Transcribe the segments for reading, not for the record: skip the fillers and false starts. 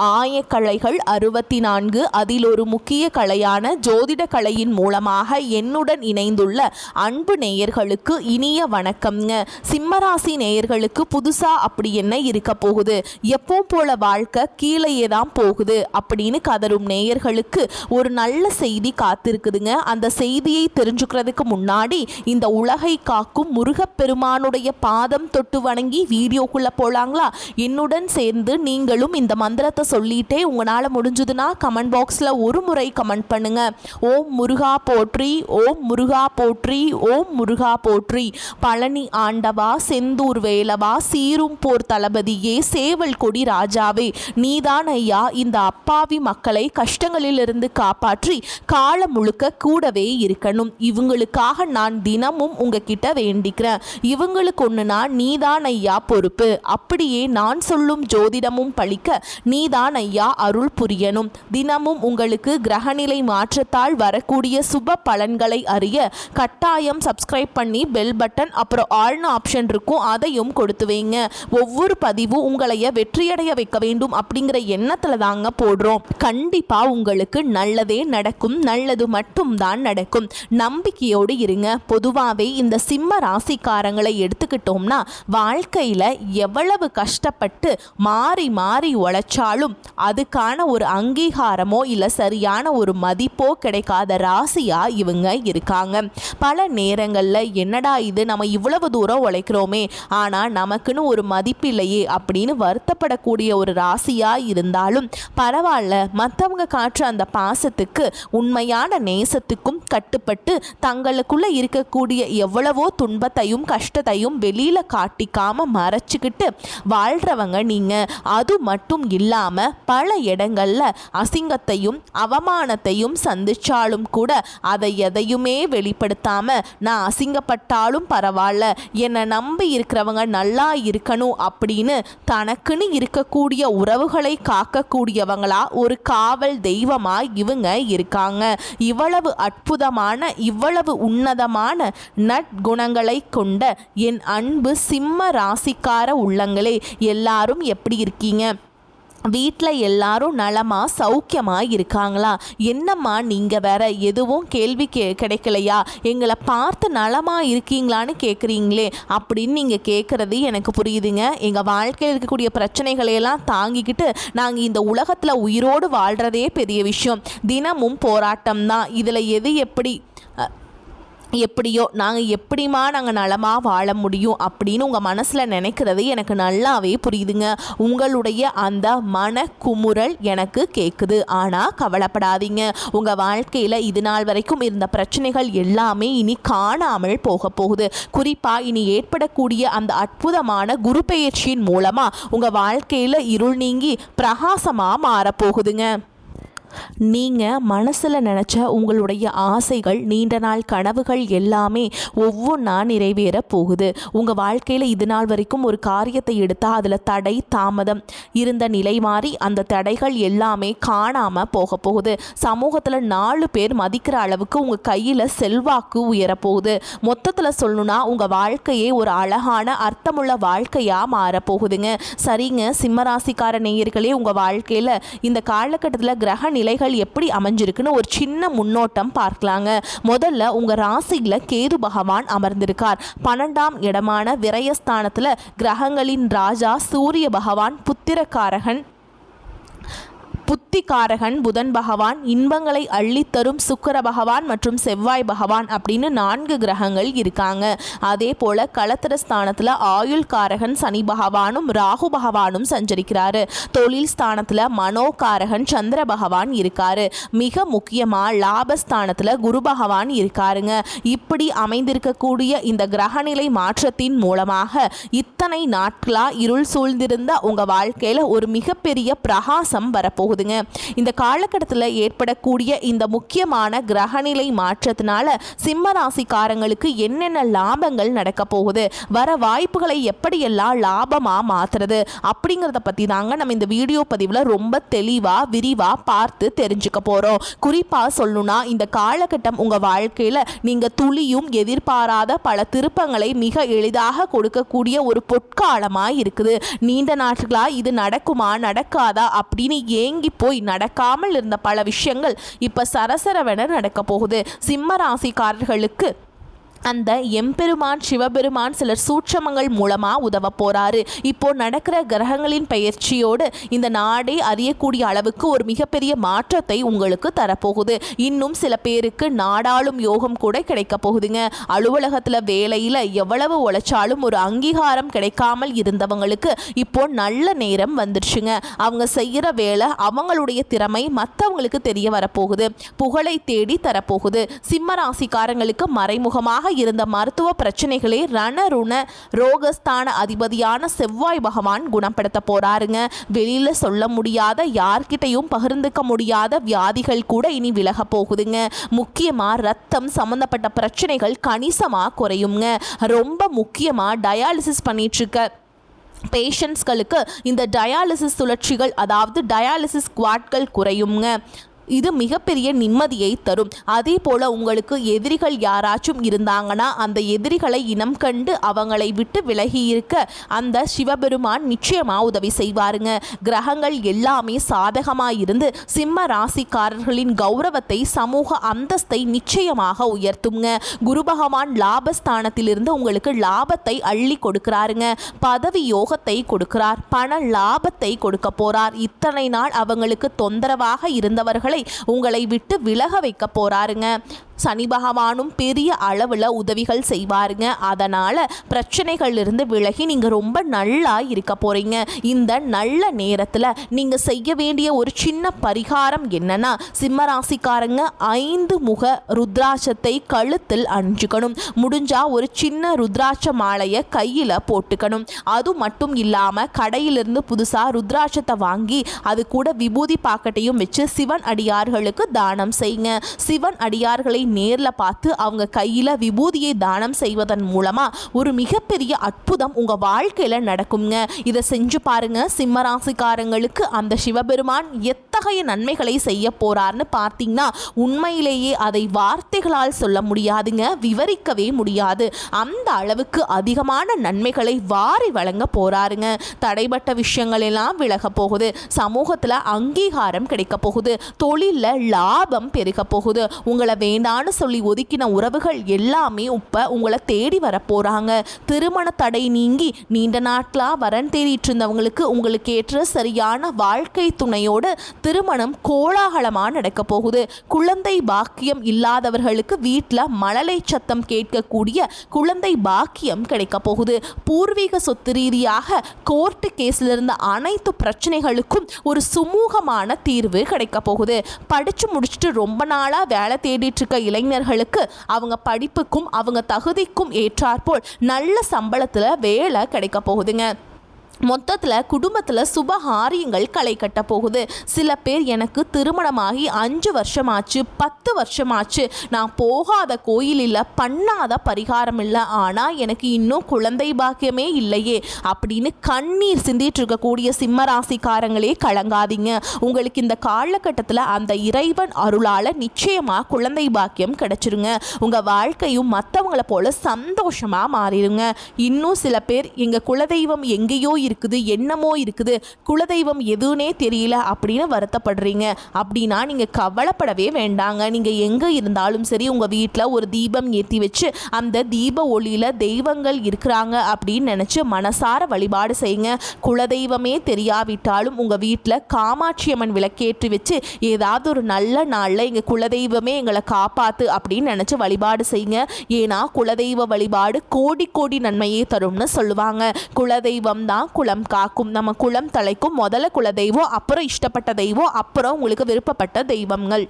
ஆயக்கலைகள் 64 அதில் ஒரு முக்கிய கலையான ஜோதிட கலையின் மூலமாக என்னுடன் இணைந்துள்ள அன்பு நேயர்களுக்கு இனிய வணக்கம்ங்க. சிம்மராசி நேயர்களுக்கு புதுசா அப்படி என்ன இருக்க போகுது, எப்போ போல வாழ்க்கை கீழேயே தான் போகுது அப்படின்னு கதரும் நேயர்களுக்கு ஒரு நல்ல செய்தி காத்திருக்குதுங்க. அந்த செய்தியை தெரிஞ்சுக்கிறதுக்கு முன்னாடி இந்த உலகை காக்கும் முருகப்பெருமானுடைய பாதம் தொட்டு வணங்கி வீடியோக்குள்ள போலாங்களா? என்னுடன் சேர்ந்து நீங்களும் இந்த மந்திரத்தை சொல்லிட்டே உங்களால் முடிஞ்சதுன்னா கமெண்ட் பாக்ஸில் ஒரு முறை கமெண்ட் பண்ணுங்க. ஓம் முருகா போற்றி, ஓம் முருகா போற்றி, ஓம் முருகா போற்றி. பழனி ஆண்டவா, செந்தூர் வேலவா, சீரும் போர் தளபதியே, சேவல் கொடி ராஜாவே, நீதான் ஐயா இந்த அப்பாவி மக்களை கஷ்டங்களிலிருந்து காப்பாற்றி காலம் முழுக்க கூடவே இருக்கணும். இவங்களுக்காக நான் தினமும் உங்ககிட்ட வேண்டிக்கிறேன். இவங்களுக்கு ஒன்றுனா நீதான் ஐயா பொறுப்பு. அப்படியே நான் சொல்லும் ஜோதிடமும் பழிக்க நீதான் ஐயா அருள் புரியணும். தினமும் உங்களுக்கு கிரகநிலை மாற்றத்தால் வரக்கூடிய சுப பலன்களை அறிய கட்டாயம் சப்ஸ்கிரைப் பண்ணி பெல் பட்டன் அப்புறம் ஆல்னு ஆப்ஷன் இருக்கும், அதையும் கொடுத்து வைங்க. ஒவ்வொரு பதிவும் உங்களைய வெற்றியடைய வைக்க வேண்டும் அப்படிங்கிற எண்ணத்துல தாங்க போடுறோம். கண்டிப்பா உங்களுக்கு நல்லதே நடக்கும், நல்லது மட்டும் தான் நடக்கும். நம்பிக்கையோடு இருங்க. பொதுவாகவே இந்த சிம்ம ராசிக்காரங்களை எடுத்துக்கிட்டோம்னா வாழ்க்கையில எவ்வளவு கஷ்டப்பட்டு மாறி மாறி உழைச்சாலும் அதுக்கான ஒரு அங்கீகாரமோ இல்லை சரியான ஒரு மதிப்போ கிடைக்காத ராசியா இவங்க இருக்காங்க. பல நேரங்களில் என்னடா இது நம்ம இவ்வளவு தூரம் உழைக்கிறோமே ஆனால் நமக்குன்னு ஒரு மதிப்பு இல்லையே அப்படின்னு வருத்தப்படக்கூடிய ஒரு ராசியா இருந்தாலும் பரவாயில்ல, மற்றவங்க காட்டுற அந்த பாசத்துக்கு உண்மையான நேசத்துக்கும் கட்டுப்பட்டு தங்களுக்குள்ள இருக்கக்கூடிய எவ்வளவோ துன்பத்தையும் கஷ்டத்தையும் வெளியில காட்டிக்காம மறைச்சிக்கிட்டு வாழ்றவங்க நீங்க. அது மட்டும் இல்லாம பல இடங்கள்ல அசிங்கத்தையும் அவமானத்தையும் சந்திச்சாலும் கூட அதை எதையுமே வெளிப்படுத்தாம நான் அசிங்கப்பட்டாலும் பரவாயில்ல, என்னை நம்பி இருக்கிறவங்க நல்லா இருக்கணும் அப்படின்னு தனக்குன்னு இருக்கக்கூடிய உறவுகளை காக்கக்கூடியவங்களா ஒரு காவல் தெய்வமா இவங்க இருக்காங்க. இவ்வளவு அற்புதமான இவ்வளவு உன்னதமான நற்குணங்களை கொண்ட என் அன்பு சிம்ம ராசிக்கார உள்ளங்களே, எல்லாரும் எப்படி இருக்கீங்க? வீட்டில் எல்லாரும் நலமா சௌக்கியமா இருக்காங்களா? என்னம்மா நீங்கள் வேற எதுவும் கேள்வி கிடைக்கலையா? எங்களை பார்த்து நலமா இருக்கீங்களான்னு கேட்குறீங்களே அப்படின்னு நீங்கள் கேட்குறது எனக்கு புரியுதுங்க. எங்கள் வாழ்க்கையில் இருக்கக்கூடிய பிரச்சனைகளையெல்லாம் தாங்கிக்கிட்டு நாங்கள் இந்த உலகத்தில் உயிரோடு வாழ்கிறதே பெரிய விஷயம். தினமும் போராட்டம் தான். இதில் எது எப்படியோ நாங்கள் நலமாக வாழ முடியும் அப்படின்னு உங்கள் மனசில் நினைக்கிறது எனக்கு நல்லாவே புரியுதுங்க. உங்களுடைய அந்த மன குமுறல் எனக்கு கேட்குது. ஆனால் கவலைப்படாதீங்க, உங்கள் வாழ்க்கையில் இது நாள் வரைக்கும் இருந்த பிரச்சனைகள் எல்லாமே இனி காணாமல் போக போகுது. குறிப்பாக இனி ஏற்படக்கூடிய அந்த அற்புதமான குரு பெயர்ச்சியின் மூலமாக உங்கள் வாழ்க்கையில் இருள் நீங்கி பிரகாசமாக மாறப்போகுதுங்க. நீங்கள் மனசில் நினச்ச உங்களுடைய ஆசைகள், நீண்ட நாள் கனவுகள் எல்லாமே ஒவ்வொன்றா நிறைவேற போகுது. உங்கள் வாழ்க்கையில் இது நாள் வரைக்கும் ஒரு காரியத்தை எடுத்தால் அதில் தடை தாமதம் இருந்த நிலை மாறி அந்த தடைகள் எல்லாமே காணாமல் போக போகுது. சமூகத்தில் 4 பேர் மதிக்கிற அளவுக்கு உங்கள் கையில் செல்வாக்கு உயரப்போகுது. மொத்தத்தில் சொல்லணும்னா உங்கள் வாழ்க்கையே ஒரு அழகான அர்த்தமுள்ள வாழ்க்கையாக மாறப்போகுதுங்க. சரிங்க சிம்மராசிக்கார நேயர்களே, உங்கள் வாழ்க்கையில் இந்த காலகட்டத்தில் கிரக நிலைகள் எப்படி அமைஞ்சிருக்குன்னு ஒரு சின்ன முன்னோட்டம் பார்க்கலாங்க. முதல்ல உங்க ராசியில கேது பகவான் அமர்ந்திருக்கார். 12ஆம் இடமான விரயஸ்தானத்துல கிரகங்களின் ராஜா சூரிய பகவான், புத்திகாரகன் புதன் பகவான், இன்பங்களை அள்ளித்தரும் சுக்கிர பகவான் மற்றும் செவ்வாய் பகவான் அப்படின்னு 4 கிரகங்கள் இருக்காங்க. அதே போல களத்திர ஸ்தானத்தில் ஆயுள்காரகன் சனி பகவானும் ராகு பகவானும் சஞ்சரிக்கிறாரு. தொழில் ஸ்தானத்தில் மனோகாரகன் சந்திர பகவான் இருக்காரு. மிக முக்கியமாக லாபஸ்தானத்தில் குரு பகவான் இருக்காருங்க. இப்படி அமைந்திருக்கக்கூடிய இந்த கிரகநிலை மாற்றத்தின் மூலமாக இத்தனை நாட்களா இருள் சூழ்ந்திருந்த உங்கள் வாழ்க்கையில் ஒரு மிகப்பெரிய பிரகாசம் வரப்போகுது. போகுதுங்க. இந்த காலகட்டத்தில் ஏற்படக்கூடிய இந்த முக்கியமான கிரகநிலை மாற்றத்தினால சிம்ம ராசிக்காரங்களுக்கு என்னென்ன லாபங்கள் நடக்க போகுது, வர வாய்ப்புகளை எப்படியெல்லாம் லாபமா மாத்துறது அப்படிங்கிறத பத்தி தாங்க நம்ம இந்த வீடியோ பதிவுல ரொம்ப தெளிவா விரிவா பார்த்து தெரிஞ்சுக்க போறோம். குறிப்பா சொல்லணும்னா இந்த காலகட்டம் உங்க வாழ்க்கையில நீங்க துளியும் எதிர்பாராத பல திருப்பங்களை மிக எளிதாக கொடுக்கக்கூடிய ஒரு பொற்காலமா இருக்குது. நீண்ட நாட்களா இது நடக்குமா நடக்காதா அப்படின்னு ஏங்கி போய் நடக்காமல் இருந்த பல விஷயங்கள் இப்ப சரசரவென நடக்க போகுது. சிம்ம ராசிக்காரர்களுக்கு அந்த எம்பெருமான் சிவபெருமான் சிலர் சூட்சமங்கள் மூலமாக உதவ போகிறாரு. இப்போ நடக்கிற கிரகங்களின் பெயர்ச்சியோடு இந்த நாடே அறியக்கூடிய அளவுக்கு ஒரு மிகப்பெரிய மாற்றத்தை உங்களுக்கு தரப்போகுது. இன்னும் சில பேருக்கு நாடாளும் யோகம் கூட கிடைக்க போகுதுங்க. அலுவலகத்தில் வேலையில் எவ்வளவு உழைச்சாலும் ஒரு அங்கீகாரம் கிடைக்காமல் இருந்தவங்களுக்கு இப்போ நல்ல நேரம் வந்துருச்சுங்க. அவங்க செய்கிற வேலை அவங்களுடைய திறமை மற்றவங்களுக்கு தெரிய வரப்போகுது, புகழை தேடி தரப்போகுது. சிம்ம ராசிக்காரங்களுக்கு மறைமுகமாக இருந்த மருத்துவ பிரச்சனைகளே ரணருண ரோகஸ்தான அதிபதியான செவ்வாய் பகவான் குணப்படுத்த போறாருங்க. வெளியில சொல்ல முடியாத, யார்கிட்டையும் பகிர்ந்துக்க முடியாத வியாதிகள் கூட இனி விலக போகுதுங்க. முக்கியமா ரத்தம் சம்பந்தப்பட்ட பிரச்சனைகள் கணிசமா குறையுங்க. ரொம்ப முக்கியமா டயாலிசிஸ் பண்ணிட்டு இருக்க பேஷண்ட்ஸ்களுக்கு இந்த டயாலிசிஸ் சுழற்சிகள், அதாவது டயாலிசிஸ் குவாட்கள் குறையுங்க. இது மிகப்பெரிய நிம்மதியை தரும். அதே போல் உங்களுக்கு எதிரிகள் யாராச்சும் இருந்தாங்கன்னா அந்த எதிரிகளை இனம் கண்டு அவங்களை விட்டு விலகி இருக்க அந்த சிவபெருமான் நிச்சயமாக உதவி செய்வாருங்க. கிரகங்கள் எல்லாமே சாதகமாக இருந்து சிம்ம ராசிக்காரர்களின் கௌரவத்தை, சமூக அந்தஸ்தை நிச்சயமாக உயர்த்துங்க. குரு பகவான் லாபஸ்தானத்திலிருந்து உங்களுக்கு லாபத்தை அள்ளி கொடுக்கிறாருங்க. பதவி யோகத்தை கொடுக்கிறார், பண லாபத்தை கொடுக்க போறார். இத்தனை நாள் அவங்களுக்கு தொந்தரவாக இருந்தவர்களை உங்களை விட்டு விலக வைக்க போறாருங்க. சனி பகவானும் பெரிய அளவில் உதவிகள் செய்வாருங்க. அதனால் பிரச்சனைகளிலிருந்து விலகி நீங்கள் ரொம்ப நல்லா இருக்க போகிறீங்க. இந்த நல்ல நேரத்தில் நீங்கள் செய்ய வேண்டிய ஒரு சின்ன பரிகாரம் என்னன்னா, சிம்மராசிக்காரங்க 5 முக ருத்ராட்சத்தை கழுத்தில் அணிஞ்சுக்கணும். முடிஞ்சால் ஒரு சின்ன ருத்ராட்ச மாலையை கையில் போட்டுக்கணும். அது மட்டும் இல்லாமல் கடையிலிருந்து புதுசாக ருத்ராட்சத்தை வாங்கி அது கூட விபூதி பாக்கெட்டையும் வச்சு சிவன் அடியார்களுக்கு தானம் செய்யுங்க. சிவன் அடியார்களை நேரில் பார்த்து அவங்க கையில் விபூதியை தானம் செய்வதன் மூலமாக ஒரு மிகப்பெரிய அற்புதம் உங்கள் வாழ்க்கையில் நடக்குங்க. இதை செஞ்சு பாருங்க. சிம்மராசிக்காரங்களுக்கு அந்த சிவபெருமான் எத்தகைய நன்மைகளை செய்ய போறார்னு பார்த்தீங்கன்னா உண்மையிலேயே அதை வார்த்தைகளால் சொல்ல முடியாதுங்க, விவரிக்கவே முடியாது. அந்த அளவுக்கு அதிகமான நன்மைகளை வாரி வழங்க போறாருங்க. தடைப்பட்ட விஷயங்கள் எல்லாம் விலக போகுது. சமூகத்தில் அங்கீகாரம் கிடைக்க போகுது. தொழிலில் லாபம் பெருக போகுது. உங்களை வேண்டாம் சொல்லி ஒதுக்கின உறவுகள் எல்லாமே இப்ப உங்களை தேடி வர போறாங்க. திருமண தடை நீங்கி நீண்ட நாட்களா வரன் தேடிட்டு இருந்தவங்களுக்கு உங்களுக்கு ஏற்ற சரியான வாழ்க்கை துணையோடு திருமணம் கோலாகலமா நடக்க போகுது. குழந்தை பாக்கியம் இல்லாதவர்களுக்கு வீட்டில் மழலை சத்தம் கேட்கக்கூடிய குழந்தை பாக்கியம் கிடைக்க போகுது. பூர்வீக சொத்து ரீதியாக கோர்ட்டு கேஸ்ல இருந்த அனைத்து பிரச்சனைகளுக்கும் ஒரு சுமூகமான தீர்வு கிடைக்க போகுது. படிச்சு முடிச்சுட்டு ரொம்ப நாளா வேலை தேடிட்டு இருக்க இளைஞர்களுக்கு அவங்க படிப்புக்கும் அவங்க தகுதிக்கும் ஏற்றாற்போல் நல்ல சம்பளத்தில் வேலை கிடைக்க போகுதுங்க. மொத்தத்தில் குடும்பத்தில் சுபகாரியங்கள் களை கட்ட போகுது. சில பேர் எனக்கு திருமணமாகி 5 வருஷமாச்சு, 10 வருஷமாச்சு, நான் போகாத கோயில் இல்லை, பண்ணாத பரிகாரம் இல்லை, ஆனால் எனக்கு இன்னும் குழந்தை பாக்கியமே இல்லையே அப்படின்னு கண்ணீர் சிந்திட்டு இருக்கக்கூடிய சிம்மராசிக்காரங்களே கலங்காதீங்க. உங்களுக்கு இந்த காலகட்டத்தில் அந்த இறைவன் அருளால் நிச்சயமாக குழந்தை பாக்கியம் கிடைச்சிருங்க. உங்கள் வாழ்க்கையும் மற்றவங்களை போல சந்தோஷமாக மாறிடுங்க. இன்னும் சில பேர் எங்கள் குலதெய்வம் எங்கேயோ இருக்குது, என்னமோ இருக்குது, குலதெய்வம் எதுவுனே தெரியல அப்படின்னு வருத்தப்படுறீங்க. அப்படின்னா நீங்கள் கவலைப்படவே வேண்டாங்க. நீங்கள் எங்கே இருந்தாலும் சரி உங்கள் வீட்டில் ஒரு தீபம் ஏற்றி வச்சு அந்த தீப ஒளியில் தெய்வங்கள் இருக்கிறாங்க அப்படின்னு நினச்சி மனசார வழிபாடு செய்யுங்க. குலதெய்வமே தெரியாவிட்டாலும் உங்கள் வீட்டில் காமாட்சி அம்மன் விளக்கேற்றி வச்சு ஏதாவது ஒரு நல்ல நாளில் எங்கள் குலதெய்வமே எங்களை காப்பாற்று அப்படின்னு நினச்சி வழிபாடு செய்யுங்க. ஏன்னா குலதெய்வ வழிபாடு கோடி கோடி நன்மையே தரும்னு சொல்லுவாங்க. குலதெய்வம் தான் குலம் காக்கும். நம்ம குலம் தலைக்கும். முதல்ல குலதெய்வம், அப்புறம் இஷ்டப்பட்ட தெய்வம், அப்புறம் உங்களுக்கு விருப்பப்பட்ட தெய்வங்கள்.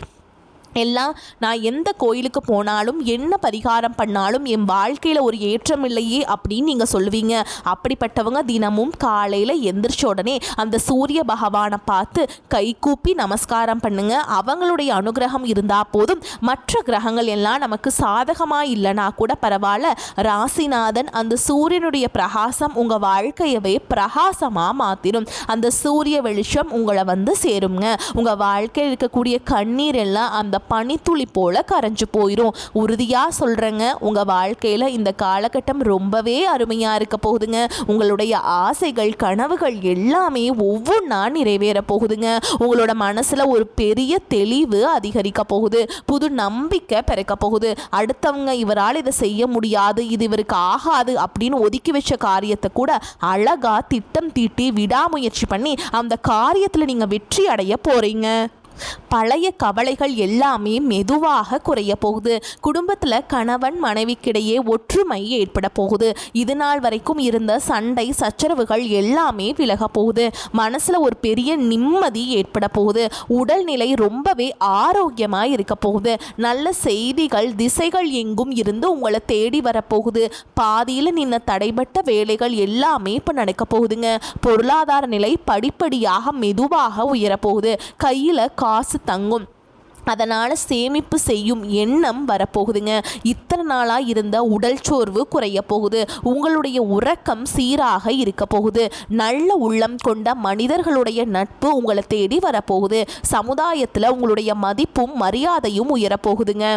எல்லாம் நான் எந்த கோயிலுக்கு போனாலும் என்ன பரிகாரம் பண்ணாலும் என் வாழ்க்கையில் ஒரு ஏற்றம் இல்லையே அப்படின்னு நீங்கள் சொல்லுவீங்க. அப்படிப்பட்டவங்க தினமும் காலையில் எந்திரிச்ச உடனே அந்த சூரிய பகவானை பார்த்து கை கூப்பி நமஸ்காரம் பண்ணுங்க. அவங்களுடைய அனுகிரகம் இருந்தால் போதும். மற்ற கிரகங்கள் எல்லாம் நமக்கு சாதகமாக இல்லைனா கூட பரவாயில்ல, ராசிநாதன் அந்த சூரியனுடைய பிரகாசம் உங்கள் வாழ்க்கையவே பிரகாசமாக மாற்றிடும். அந்த சூரிய வெளிச்சம் உங்களை வந்து சேருங்க. உங்கள் வாழ்க்கையில் இருக்கக்கூடிய கண்ணீர் எல்லாம் அந்த பனித்துளி போல கரைஞ்சு போயிடும். உறுதியாக சொல்கிறேங்க, உங்கள் வாழ்க்கையில் இந்த காலகட்டம் ரொம்பவே அருமையாக இருக்க போகுதுங்க. உங்களுடைய ஆசைகள் கனவுகள் எல்லாமே ஒவ்வொன்றா நிறைவேற போகுதுங்க. உங்களோட மனசில் ஒரு பெரிய தெளிவு அதிகரிக்க போகுது. புது நம்பிக்கை பிறக்க போகுது. அடுத்தவங்க இவரால் இதை செய்ய முடியாது, இது இவருக்கு ஆகாது அப்படின்னு ஒதுக்கி வச்ச காரியத்தை கூட அழகா திட்டம் தீட்டி விடாமுயற்சி பண்ணி அந்த காரியத்தில் நீங்கள் வெற்றி அடைய போகிறீங்க. பழைய கவலைகள் எல்லாமே மெதுவாக குறைய போகுது. குடும்பத்தில் கணவன் மனைவிக்கிடையே ஒற்றுமை ஏற்பட போகுது. இது நாள் வரைக்கும் இருந்த சண்டை சச்சரவுகள் எல்லாமே விலக போகுது. மனசில் ஒரு பெரிய நிம்மதி ஏற்பட போகுது. உடல்நிலை ரொம்பவே ஆரோக்கியமாக இருக்க போகுது. நல்ல செய்திகள் திசைகள் எங்கும் இருந்து உங்களை தேடி வரப்போகுது. பாதியில் நின்ன தடைபட்ட வேலைகள் எல்லாமே இப்போ நடக்க போகுதுங்க. பொருளாதார நிலை படிப்படியாக மெதுவாக உயரப்போகுது. கையில் காசு தங்கும். அதனால் சேமிப்பு செய்யும் எண்ணம் வரப்போகுதுங்க. இத்தனை நாளாக இருந்த உடல் சோர்வு குறைய போகுது. உங்களுடைய உறக்கம் சீராக இருக்க போகுது. நல்ல உள்ளம் கொண்ட மனிதர்களுடைய நட்பு உங்களை தேடி வரப்போகுது. சமுதாயத்தில் உங்களுடைய மதிப்பும் மரியாதையும் உயரப்போகுதுங்க.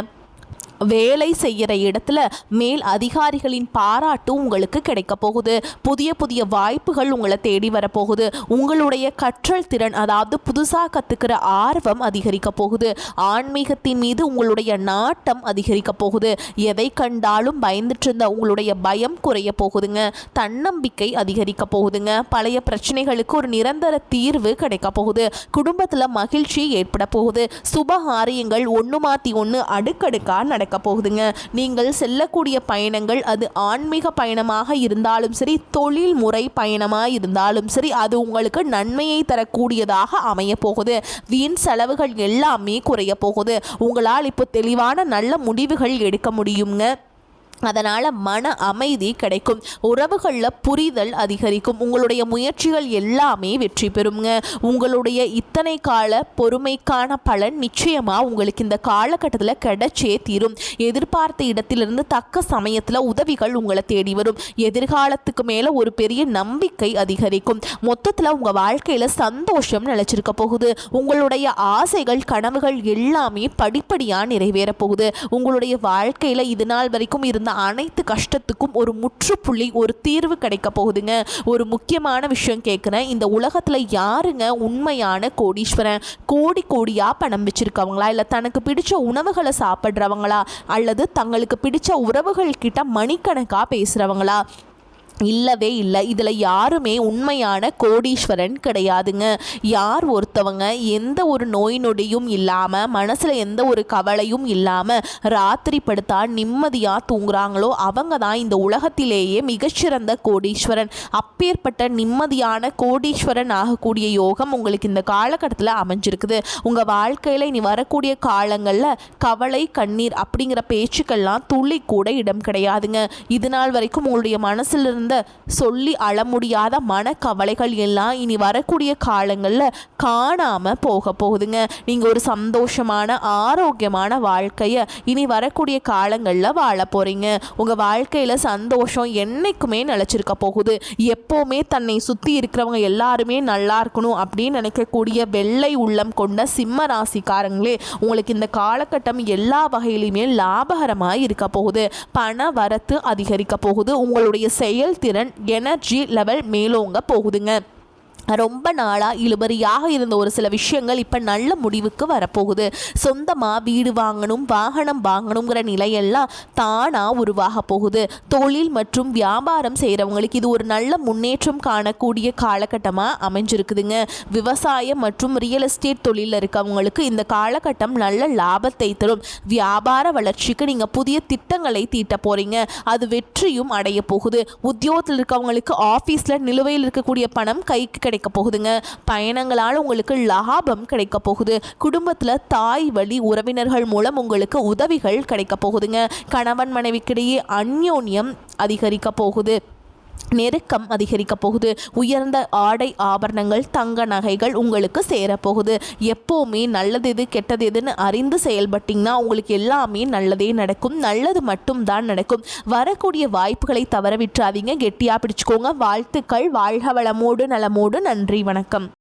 வேலை செய்கிற இடத்துல மேல் அதிகாரிகளின் பாராட்டு உங்களுக்கு கிடைக்க போகுது. புதிய புதிய வாய்ப்புகள் உங்களை தேடி வரப்போகுது. உங்களுடைய கற்றல் திறன், அதாவது புதுசாக கற்றுக்கிற ஆர்வம் அதிகரிக்க போகுது. ஆன்மீகத்தின் மீது உங்களுடைய நாட்டம் அதிகரிக்க போகுது. எதை கண்டாலும் பயந்துட்டு இருந்த உங்களுடைய பயம் குறைய போகுதுங்க. தன்னம்பிக்கை அதிகரிக்க போகுதுங்க. பழைய பிரச்சனைகளுக்கு ஒரு நிரந்தர தீர்வு கிடைக்க போகுது. குடும்பத்தில் மகிழ்ச்சி ஏற்பட போகுது. சுபகாரியங்கள் ஒன்று மாற்றி ஒன்று அடுக்கடுக்காக நடக்க போகுதுங்க. நீங்கள் செல்லக்கூடிய பயணங்கள் அது ஆன்மீக பயணமாக இருந்தாலும் சரி, தொழில் முறை பயணமாக இருந்தாலும் சரி, அது உங்களுக்கு நன்மையை தரக்கூடியதாக அமைய போகுது. வீண் செலவுகள் எல்லாமே குறைய போகுது. உங்களால் இப்போ தெளிவான நல்ல முடிவுகள் எடுக்க முடியுங்க. அதனால் மன அமைதி கிடைக்கும். உறவுகளில் புரிதல் அதிகரிக்கும். உங்களுடைய முயற்சிகள் எல்லாமே வெற்றி பெறுங்க. உங்களுடைய இத்தனை கால பொறுமைக்கான பலன் நிச்சயமாக உங்களுக்கு இந்த காலகட்டத்தில் கிடைச்சே தீரும். எதிர்பார்த்த இடத்திலிருந்து தக்க சமயத்தில் உதவிகள் உங்களை தேடி வரும். எதிர்காலத்துக்கு மேலே ஒரு பெரிய நம்பிக்கை அதிகரிக்கும். மொத்தத்தில் உங்கள் வாழ்க்கையில் சந்தோஷம் நிலைச்சிருக்க போகுது. உங்களுடைய ஆசைகள் கனவுகள் எல்லாமே படிப்படியாக நிறைவேற போகுது. உங்களுடைய வாழ்க்கையில் இது நாள் வரைக்கும் இருந்த அனைத்து கஷ்டத்துக்கும் ஒரு முற்றுப்புள்ளி, ஒரு தீர்வு கிடைக்க போகுதுங்க. ஒரு முக்கியமான விஷயம் கேட்குறேன். இந்த உலகத்தில் யாருங்க உண்மையான கோடீஸ்வரன்? கோடி கோடியாக பணம் வச்சிருக்கவங்களா, இல்லை தனக்கு பிடிச்ச உணவுகளை சாப்பிட்றவங்களா, அல்லது தங்களுக்கு பிடிச்ச உறவுகள் கிட்ட மணிக்கணக்காக பேசுகிறவங்களா? இல்லவே இல்லை. இதில் யாருமே உண்மையான கோடீஸ்வரன் கிடையாதுங்க. யார் ஒருத்தவங்க எந்த ஒரு நோய் நொடியும் இல்லாமல், மனசில் எந்த ஒரு கவலையும் இல்லாமல் ராத்திரி படுத்தா நிம்மதியாக தூங்குறாங்களோ அவங்க தான் இந்த உலகத்திலேயே மிகச்சிறந்த கோடீஸ்வரன். அப்பேற்பட்ட நிம்மதியான கோடீஸ்வரன் ஆகக்கூடிய யோகம் உங்களுக்கு இந்த காலகட்டத்தில் அமைஞ்சிருக்குது. உங்கள் வாழ்க்கையில் இனி வரக்கூடிய காலங்களில் கவலை கண்ணீர் அப்படிங்கிற பேச்சுக்கள்லாம் துளி கூட இடம் கிடையாதுங்க. இது நாள் வரைக்கும் உங்களுடைய மனசிலிருந்து சொல்லி அழ முடியாத மனக்கவலைகள் எல்லாம் இனி வரக்கூடிய காலங்களில் காணாமல் போக போகுதுங்க. நீங்கள் ஒரு சந்தோஷமான ஆரோக்கியமான வாழ்க்கையை இனி வரக்கூடிய காலங்களில் வாழ போகிறீங்க. உங்கள் வாழ்க்கையில் சந்தோஷம் என்னைக்குமே நிலச்சிருக்க போகுது. எப்போவுமே தன்னை சுற்றி இருக்கிறவங்க எல்லாருமே நல்லா இருக்கணும் அப்படின்னு நினைக்கக்கூடிய வெள்ளை உள்ளம் கொண்ட சிம்ம ராசிக்காரங்களே, உங்களுக்கு இந்த காலகட்டம் எல்லா வகையிலுமே லாபகரமாக இருக்க போகுது. பண வரத்து அதிகரிக்க போகுது. உங்களுடைய செயல் திறன் எனர்ஜி லெவல் மேலோங்க போகுதுங்க. ரொம்ப நாளாக இழுபறியாக இருந்த ஒரு சில விஷயங்கள் இப்போ நல்ல முடிவுக்கு வரப்போகுது. சொந்தமாக வீடு வாங்கணும், வாகனம் வாங்கணுங்கிற நிலையெல்லாம் தானாக உருவாக போகுது. தொழில் மற்றும் வியாபாரம் செய்கிறவங்களுக்கு இது ஒரு நல்ல முன்னேற்றம் காணக்கூடிய காலகட்டமாக அமைஞ்சிருக்குதுங்க. விவசாயம் மற்றும் ரியல் எஸ்டேட் தொழிலில் இருக்கவங்களுக்கு இந்த காலகட்டம் நல்ல லாபத்தை தரும். வியாபார வளர்ச்சிக்கு நீங்கள் புதிய திட்டங்களை தீட்ட போகிறீங்க. அது வெற்றியும் அடைய போகுது. உத்தியோகத்தில் இருக்கவங்களுக்கு ஆஃபீஸில் நிலுவையில் இருக்கக்கூடிய பணம் கைக்கு கிடைக்கும். கிடைக்க போகுதுங்க. பயணங்களால் உங்களுக்கு லாபம் கிடைக்க போகுது. குடும்பத்தில் தாய் வழி உறவினர்கள் மூலம் உங்களுக்கு உதவிகள் கிடைக்க போகுதுங்க. கணவன் மனைவிக்கிடையே அந்யோன்யம் அதிகரிக்க போகுது. நெருக்கம் அதிகரிக்க போகுது. உயர்ந்த ஆடை ஆபரணங்கள் தங்க நகைகள் உங்களுக்கு சேரப்போகுது. எப்போவுமே நல்லது எது கெட்டது எதுன்னு அறிந்து செயல்பட்டிங்கன்னா உங்களுக்கு எல்லாமே நல்லதே நடக்கும். நல்லது மட்டும் தான் நடக்கும். வரக்கூடிய வாய்ப்புகளை தவற விட்டுறாதீங்க. கெட்டியாக பிடிச்சுக்கோங்க. வாழ்த்துக்கள். வாழ்க வளமோடு நலமோடு. நன்றி. வணக்கம்.